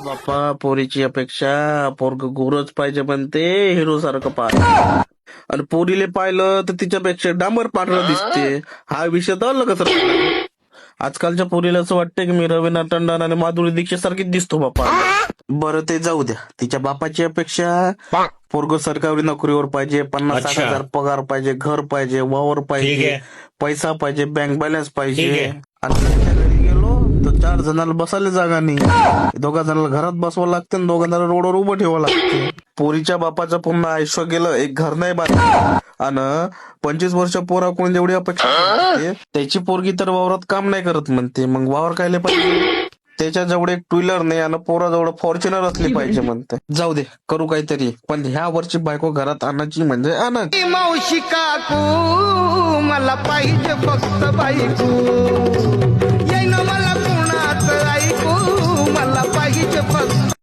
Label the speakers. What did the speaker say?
Speaker 1: बाप्पा पोरीची अपेक्षा पोरग गोरच पाहिजे म्हणते हिरो सारखं पाहिजे आणि पोरीले पाहिलं तर तिच्यापेक्षा डांबर पांढरं दिसते. हा विषय तर अलगच राहिला. आजकालच्या पोरीला असं वाटतं की मी रवीना टंडन आणि माधुरी दीक्षित सारखीच दिसतो बाप्पा. बरं ते जाऊ द्या, तिच्या बापाची अपेक्षा पोरग सरकारी नोकरीवर पाहिजे, 50,000 पगार पाहिजे, घर पाहिजे, वावर पाहिजे, पैसा पाहिजे, बँक बॅलन्स पाहिजे. आणि त्यांच्या घरी गेलो तर 4 जणांना बसायला जागा नाही, 2 जणांना घरात बसवावं लागतं आणि 2 जणांना रोडवर उभं ठेवावं लागतं. पोरीच्या बापाचं पूर्ण आयुष्य गेलं, एक घर नाही बांधलं आणि 25 वर्ष पोरा कोण जेवढी अपेक्षा करते, त्याची पोरगी तर वावरात काम नाही करत म्हणते. मग वावर कायले पाहिजे? त्याच्या जवळ एक टू व्हीलर नाही आणि पोराजवळ फॉर्च्युनर असली पाहिजे म्हणते. जाऊ दे, करू काहीतरी, पण ह्या वर्षी बायको घरात आणायची म्हणजे आणायची.
Speaker 2: मावशी काकू मला पाहिजे फक्त बायको, येईन मला कुणाच ऐकू, मला पाहिजे फक्त